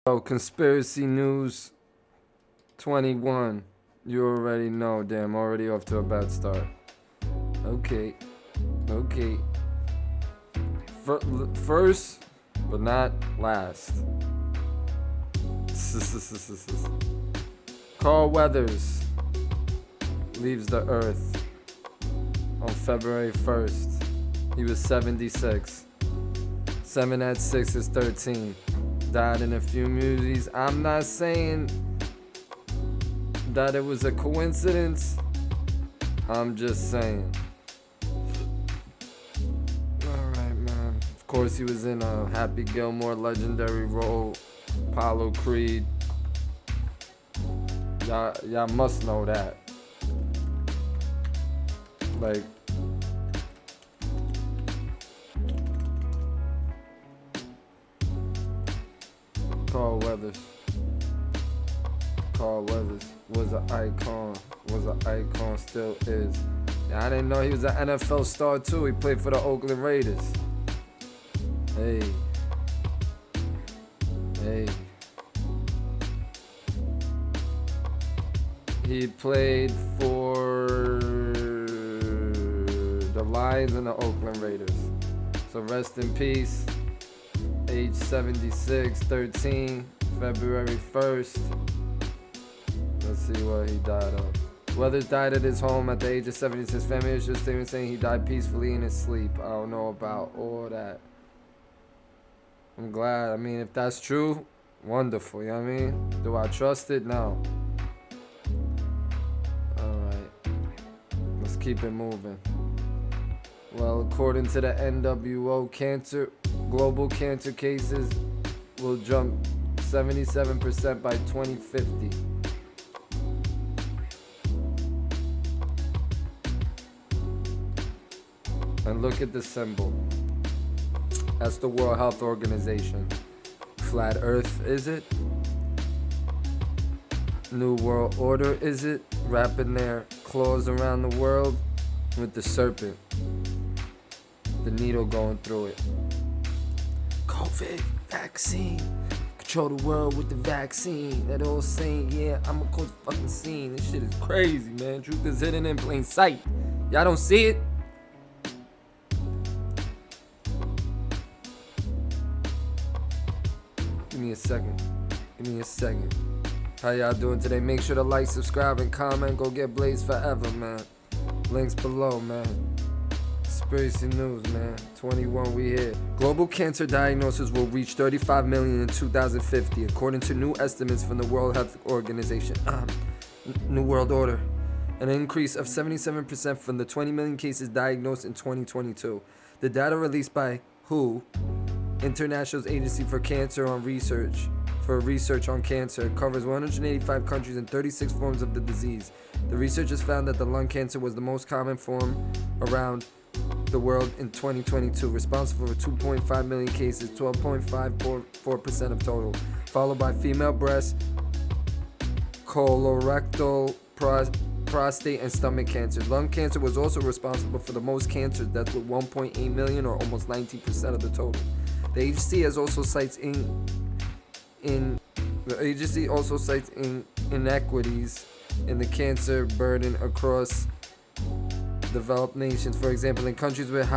Oh, Conspiracy News 21. You already know. Damn, already off to a bad start. Okay. Okay. First, but not last. Carl Weathers leaves the earth on February 1st. He was 76. 7 at 6 is 13. Died in a few movies. I'm not saying that it was a coincidence. I'm just saying. Alright, man. Of course, he was in a Happy Gilmore legendary role, Apollo Creed. Y'all must know that. Like, Carl Weathers was an icon, still is. I didn't know he was an NFL star too. He played for the Oakland Raiders. Hey. He played for the Lions and the Oakland Raiders. So rest in peace. Age 76, 13, February 1st. Let's see what he died of. Weathers died at his home at the age of 76. Family issues statement saying he died peacefully in his sleep. I don't know about all that. I'm glad. I mean, if that's true, wonderful. You know what I mean? Do I trust it? No. Alright. Let's keep it moving. Well, according to the NWO, global cancer cases will jump 77% by 2050. And look at the symbol. That's the World Health Organization. Flat Earth, is it? New World Order, is it? Wrapping their claws around the world with the serpent. The needle going through it. COVID vaccine. Control the world with the vaccine. That old saying, yeah, I'm gonna cause a fucking scene. This shit is crazy, man. Truth is hidden in plain sight. Y'all don't see it? Give me a second. How y'all doing today? Make sure to like, subscribe, and comment. Go get Blaze forever, man. Links below, man. Conspiracy News, man. 21, we here. Global cancer diagnoses will reach 35 million in 2050, according to new estimates from the World Health Organization. New World Order. An increase of 77% from the 20 million cases diagnosed in 2022. The data released by WHO, International Agency for Research on Cancer, covers 185 countries and 36 forms of the disease. The researchers found that the lung cancer was the most common form around the world in 2022, responsible for 2.5 million cases, 12.54% of total, followed by female breast, colorectal, prostate, and stomach cancer. Lung cancer was also responsible for the most cancers, that's with 1.8 million, or almost 19% of the total. The agency also cites inequities in the cancer burden across developed nations. For example, in countries with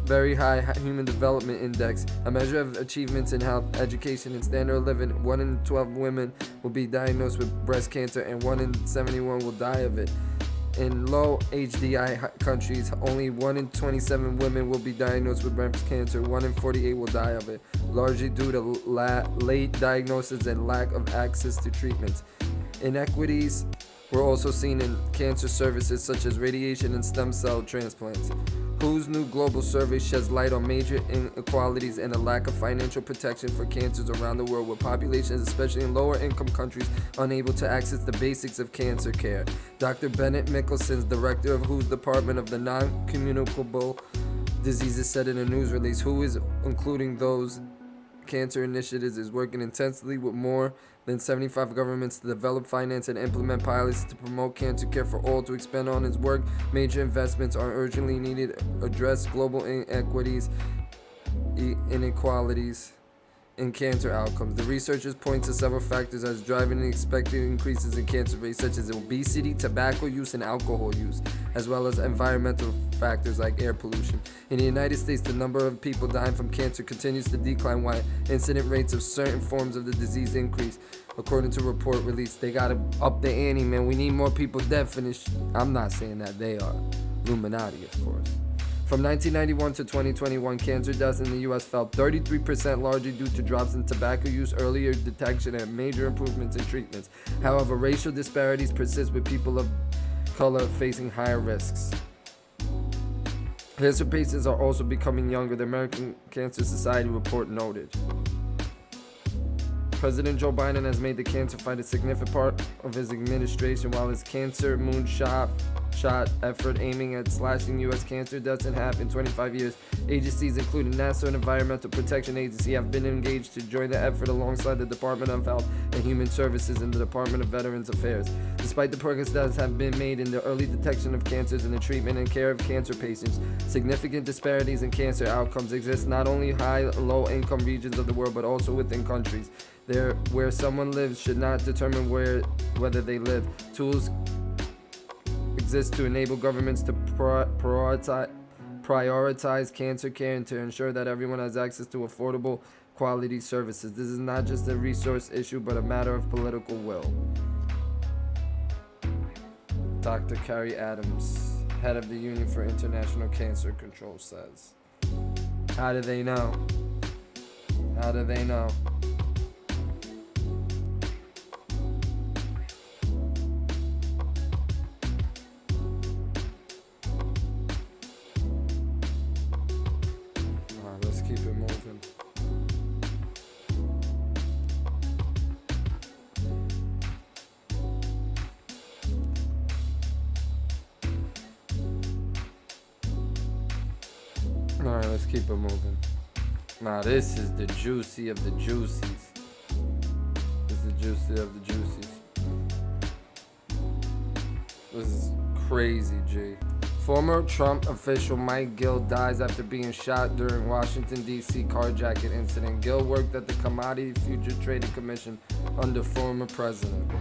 very high human development index, a measure of achievements in health, education, and standard of living, 1 in 12 women will be diagnosed with breast cancer and 1 in 71 will die of it. In low HDI countries, only 1 in 27 women will be diagnosed with breast cancer, 1 in 48 will die of it, largely due to late diagnosis and lack of access to treatments. Inequities were also seen in cancer services such as radiation and stem cell transplants. WHO's new global survey sheds light on major inequalities and a lack of financial protection for cancers around the world, with populations, especially in lower income countries, unable to access the basics of cancer care. Dr. Bennett Mickelson, director of WHO's Department of the Non-Communicable Diseases, said in a news release, WHO is, including those cancer initiatives, is working intensely with more than 75 governments to develop, finance, and implement policies to promote cancer care for all. To expand on his work, major investments are urgently needed to address global inequities in cancer outcomes. The researchers point to several factors as driving the expected increases in cancer rates, such as obesity, tobacco use, and alcohol use, as well as environmental factors like air pollution. In the United States, the number of people dying from cancer continues to decline while incident rates of certain forms of the disease increase. According to a report released, they gotta up the ante, man. We need more people dead for this. I'm not saying that they are. Illuminati, of course. From 1991 to 2021, cancer deaths in the U.S. fell 33%, largely due to drops in tobacco use, earlier detection, and major improvements in treatments. However, racial disparities persist, with people of color facing higher risks. Cancer patients are also becoming younger, the American Cancer Society report noted. President Joe Biden has made the cancer fight a significant part of his administration, while his cancer moonshot effort aiming at slashing U.S. cancer deaths in half in 25 years. Agencies including NASA and Environmental Protection Agency have been engaged to join the effort alongside the Department of Health and Human Services and the Department of Veterans Affairs. Despite the progress that has been made in the early detection of cancers and the treatment and care of cancer patients, significant disparities in cancer outcomes exist not only in high and low-income regions of the world, but also within countries. Where someone lives should not determine whether they live. Tools exist to enable governments to prioritize cancer care and to ensure that everyone has access to affordable, quality services. This is not just a resource issue, but a matter of political will. Dr. Carrie Adams, head of the Union for International Cancer Control, says. How do they know? How do they know? Let's keep it moving. Alright, let's keep it moving. Now this is the juicy of the juicies. This is the juicy of the juicies. This is crazy, G. Former Trump official Mike Gill dies after being shot during Washington, D.C. carjacking incident. Gill worked at the Commodity Futures Trading Commission under former president.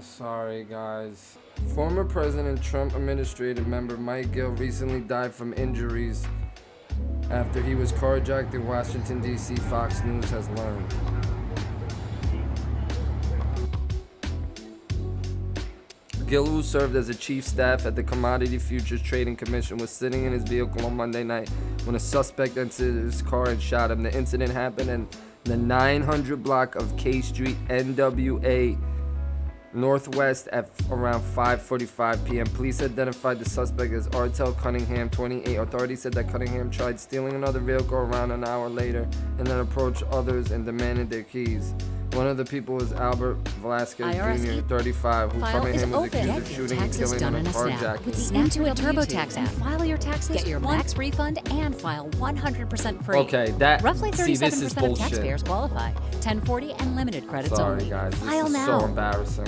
Sorry, guys. Former President Trump administrative member Mike Gill recently died from injuries after he was carjacked in Washington, D.C., Fox News has learned. Gill, who served as a chief staff at the Commodity Futures Trading Commission, was sitting in his vehicle on Monday night when a suspect entered his car and shot him. The incident happened in the 900 block of K Street, NWA Northwest at around 5:45 p.m. Police identified the suspect as Artel Cunningham, 28. Authorities said that Cunningham tried stealing another vehicle around an hour later and then approached others and demanded their keys. One of the people was Albert Velasquez Jr., 35, who Cunningham was accused of shooting and killing in a carjacking. With the Intuit TurboTax app, file your taxes, get your max refund, and file 100% free. Okay, that roughly 37% this is of taxpayers qualify. 1040 and limited credits Sorry, only. guys, this File is now. so embarrassing.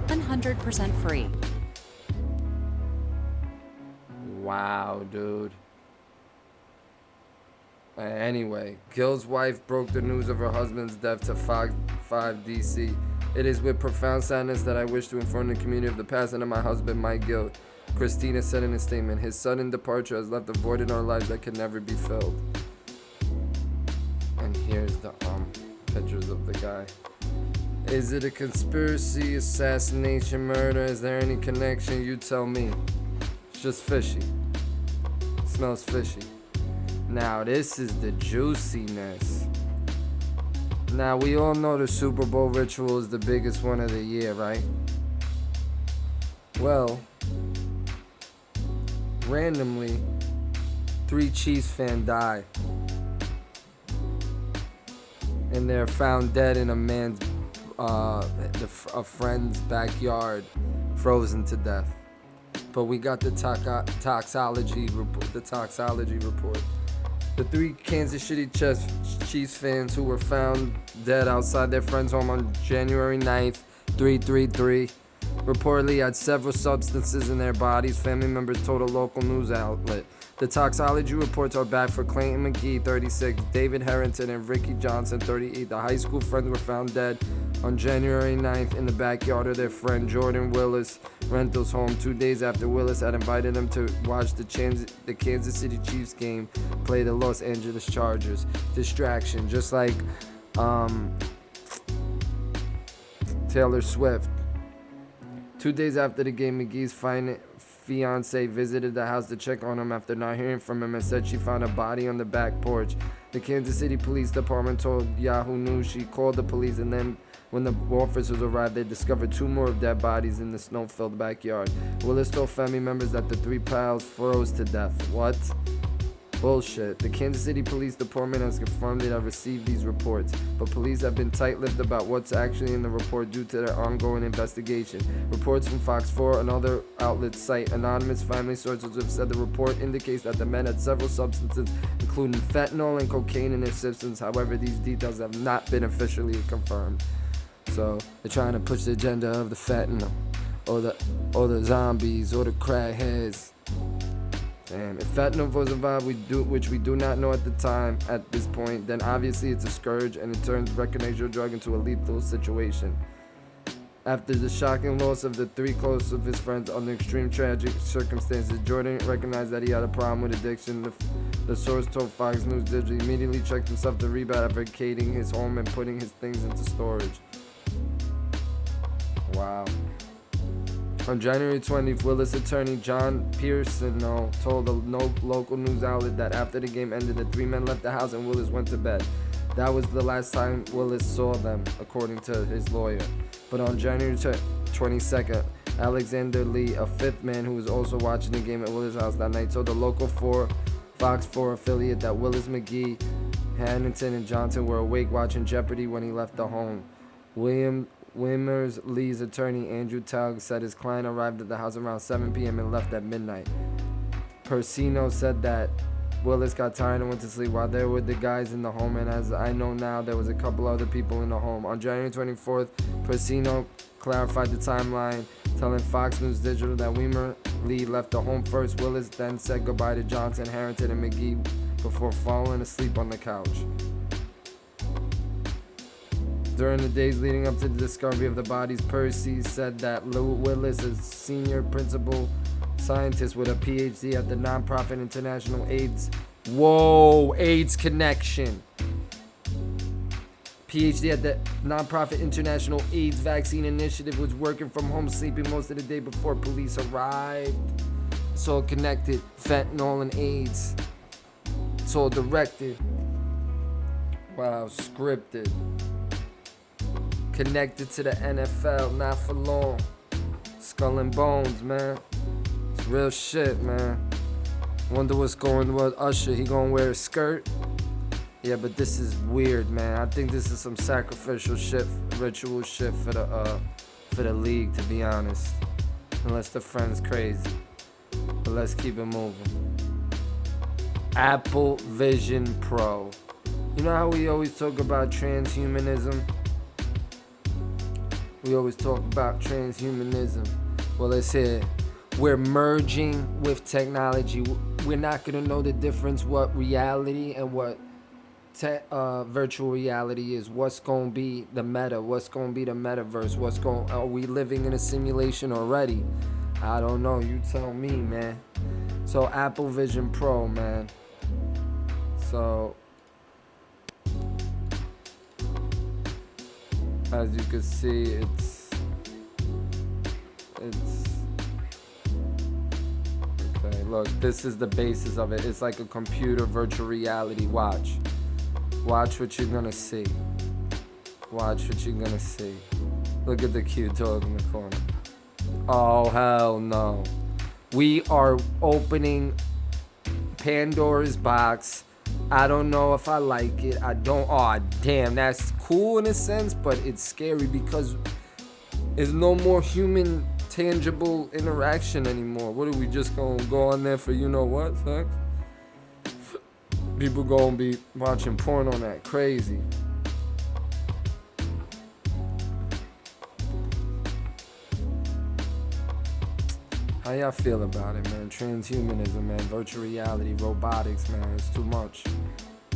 %100% free. Wow, dude. Anyway, Gill's wife broke the news of her husband's death to Fox 5 DC. It is with profound sadness that I wish to inform the community of the passing of my husband, Mike Gill, Christina said in a statement. His sudden departure has left a void in our lives that can never be filled. And here's the pictures of the guy. Is it a conspiracy, assassination, murder? Is there any connection? You tell me. It's just fishy. It smells fishy. Now this is the juiciness. Now we all know the Super Bowl ritual is the biggest one of the year, right? Well, randomly, 3 Chiefs fans die. And they're found dead in a friend's backyard, frozen to death. but we got the toxology report. The 3 Kansas City Chiefs fans who were found dead outside their friend's home on January 9th, 333, reportedly had several substances in their bodies, family members told a local news outlet. The toxology reports are back for Clayton McGee, 36, David Harrington, and Ricky Johnson, 38. The high school friends were found dead on January 9th in the backyard of their friend Jordan Willis Rental's home 2 days after Willis had invited them to watch the Kansas City Chiefs game play the Los Angeles Chargers. Distraction, just like Taylor Swift. 2 days after the game, McGee's fiance visited the house to check on him after not hearing from him and said she found a body on the back porch. The Kansas City Police Department told Yahoo News she called the police, and then when the officers arrived, they discovered 2 more dead bodies in the snow-filled backyard. Willis told family members that the 3 pals froze to death. What? Bullshit. The Kansas City Police Department has confirmed they have received these reports, but police have been tight-lipped about what's actually in the report due to their ongoing investigation. Reports from Fox 4 and other outlets cite anonymous family sources have said the report indicates that the men had several substances, including fentanyl and cocaine in their systems. However, these details have not been officially confirmed. So they're trying to push the agenda of the fentanyl, or the zombies, or the crackheads. Damn, if fentanyl was involved, which we do not know at this point, then obviously it's a scourge and it turns recreational drug into a lethal situation. After the shocking loss of the 3 close of his friends under extreme tragic circumstances, Jordan recognized that he had a problem with addiction. The source told Fox News Digital he immediately checked himself to rebound after vacating his home and putting his things into storage. Wow. On January 20th, Willis attorney John Pearson told a local news outlet that after the game ended, the 3 men left the house and Willis went to bed. That was the last time Willis saw them, according to his lawyer. But on January 22nd, Alexander Lee, a 5th man who was also watching the game at Willis' house that night, told the local Fox 4 affiliate that Willis, McGee, Harrington, and Johnson were awake watching Jeopardy when he left the home. Wimmers Lee's attorney Andrew Tugg said his client arrived at the house around 7 p.m. and left at midnight. Persino said that Willis got tired and went to sleep while there were the guys in the home, and as I know now, there was a couple other people in the home. On January 24th, Persino clarified the timeline, telling Fox News Digital that Weimer Lee left the home first. Willis then said goodbye to Johnson, Harrington, and McGee before falling asleep on the couch. During the days leading up to the discovery of the bodies, Percy said that Lou Willis, a senior principal scientist with a PhD at the nonprofit International AIDS Connection. PhD at the nonprofit International AIDS Vaccine Initiative, was working from home, sleeping most of the day before police arrived. It's all connected. Fentanyl and AIDS. It's all directed. Wow, scripted. Connected to the NFL, not for long. Skull and Bones, man. It's real shit, man. Wonder what's going with Usher. He gonna wear a skirt? Yeah, but this is weird, man. I think this is some sacrificial shit, ritual shit for the league, to be honest. Unless the friend's crazy. But let's keep it moving. Apple Vision Pro. You know how we always talk about transhumanism? We always talk about transhumanism. Well, it's here. We're merging with technology. We're not going to know the difference what reality and what virtual reality is. What's going to be the meta? What's going to be the metaverse? Are we living in a simulation already? I don't know. You tell me, man. So Apple Vision Pro, man. So as you can see, it's okay. Look, this is the basis of it. It's like a computer virtual reality. Watch what you're gonna see. Watch what you're gonna see. Look at the cute dog in the corner. Oh hell no! We are opening Pandora's box. I don't know if I like it. I don't. Oh, damn, that's cool in a sense, but it's scary because there's no more human tangible interaction anymore. What are we just gonna go on there for you know what, sex? People gonna be watching porn on that crazy. How y'all feel about it, man? Transhumanism, man. Virtual reality, robotics, man. It's too much.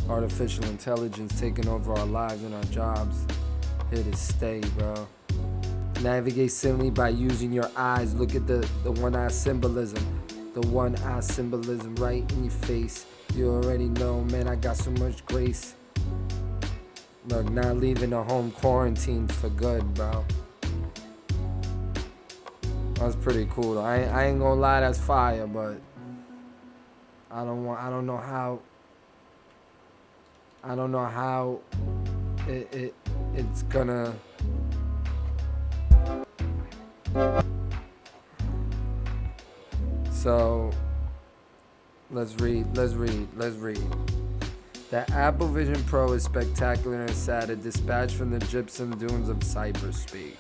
Artificial intelligence taking over our lives and our jobs. Here to stay, bro. Navigate simply by using your eyes. Look at the one-eye symbolism. The one-eye symbolism right in your face. You already know, man, I got so much grace. Look, not leaving the home quarantined for good, bro. That's pretty cool. I ain't gonna lie, that's fire, but I don't know how it's gonna so let's read. The Apple Vision Pro is spectacular and sad, a dispatch from the gypsum dunes of cyberspace.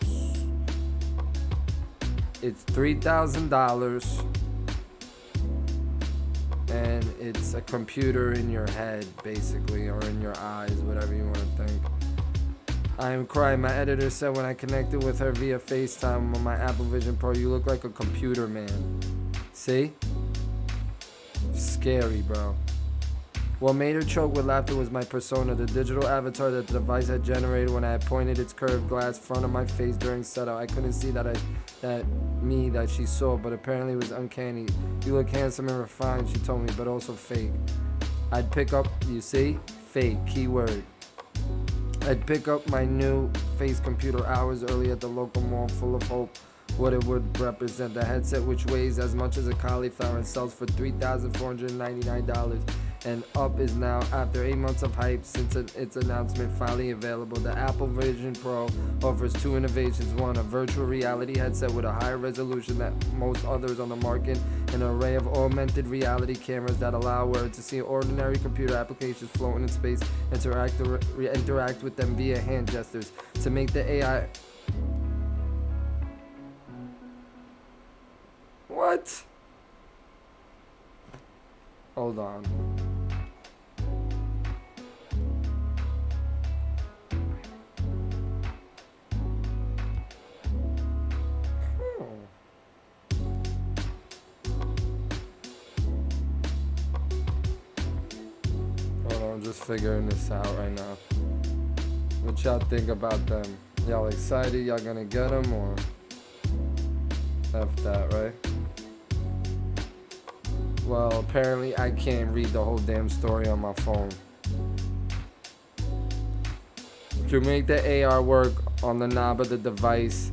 It's $3,000 and it's a computer in your head, basically, or in your eyes, whatever you want to think. I am crying. My editor said when I connected with her via FaceTime on my Apple Vision Pro, you look like a computer, man. See? Scary, bro. What made her choke with laughter was my persona, the digital avatar that the device had generated when I had pointed its curved glass front of my face during setup. I couldn't see that she saw, but apparently it was uncanny. You look handsome and refined, she told me, but also fake. I'd pick up, you see? Fake, keyword. I'd pick up my new face computer hours early at the local mall, full of hope what it would represent. The headset, which weighs as much as a cauliflower and sells for $3,499 and up, is now, after 8 months of hype since its announcement, finally available. The Apple Vision Pro offers two innovations. One, a virtual reality headset with a higher resolution than most others on the market, an array of augmented reality cameras that allow wearers to see ordinary computer applications floating in space, interact with them via hand gestures. To make the AI... What? Hold on. I'm just figuring this out right now. What y'all think about them? Y'all excited? Y'all gonna get them or F that, right? Well, apparently I can't read the whole damn story on my phone. To make the AR work on the knob of the device,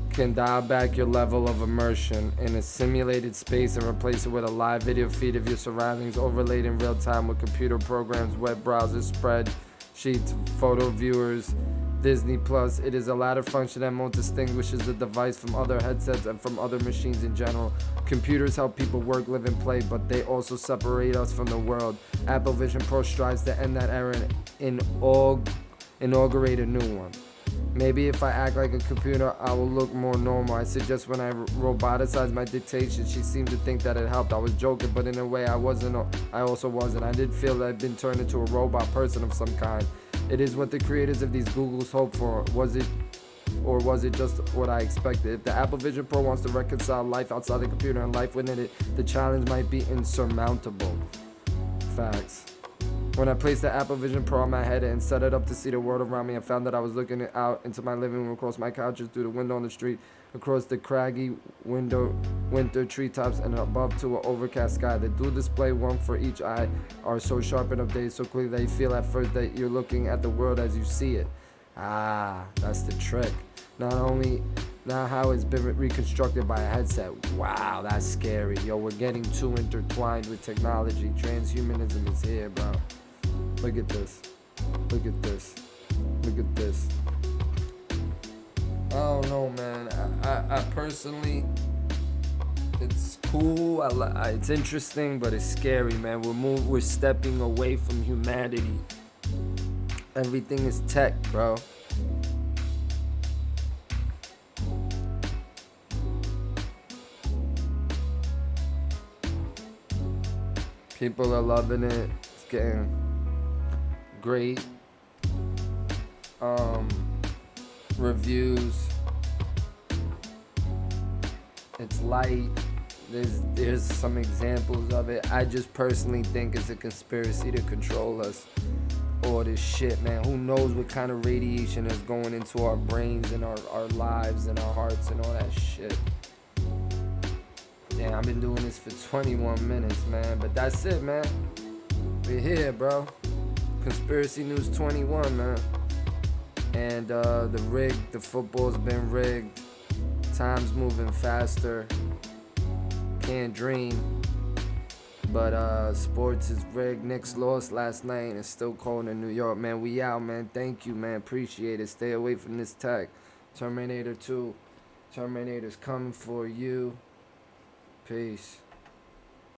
can dial back your level of immersion in a simulated space and replace it with a live video feed of your surroundings overlaid in real time with computer programs, web browsers, spreadsheets, photo viewers, Disney Plus. It is a latter function that most distinguishes the device from other headsets and from other machines in general. Computers help people work, live, and play, but they also separate us from the world. Apple Vision Pro strives to end that era and inaugurate a new one. Maybe if I act like a computer, I will look more normal. I suggest when I roboticized my dictation, she seemed to think that it helped. I was joking, but in a way I also wasn't. I did feel that I'd been turned into a robot person of some kind. It is what the creators of these Googles hoped for. Was it just what I expected? If the Apple Vision Pro wants to reconcile life outside the computer and life within it, the challenge might be insurmountable. Facts. When I placed the Apple Vision Pro on my head and set it up to see the world around me, I found that I was looking out into my living room, across my couches, through the window on the street, across the craggy winter treetops, and above to an overcast sky. The dual display, one for each eye, are so sharp and updated so quickly that you feel at first that you're looking at the world as you see it. Ah, that's the trick. Not how it's been reconstructed by a headset. Wow, that's scary. Yo, we're getting too intertwined with technology. Transhumanism is here, bro. Look at this. Look at this. Look at this. I don't know, man. I personally, it's cool. It's interesting, but it's scary, man. We're stepping away from humanity. Everything is tech, bro. People are loving it. It's getting great reviews. It's light. There's some examples of it. I just personally think it's a conspiracy to control us. All this shit, man. Who knows what kind of radiation is going into our brains and our lives and our hearts and all that shit. Damn, I've been doing this for 21 minutes, man. But that's it, man. We're here, bro. Conspiracy News 21, man. And the football's been rigged. Time's moving faster. Can't dream. But sports is rigged. Knicks lost last night and it's still cold in New York, man. We out, man. Thank you, man. Appreciate it. Stay away from this tech. Terminator 2. Terminator's coming for you. Peace.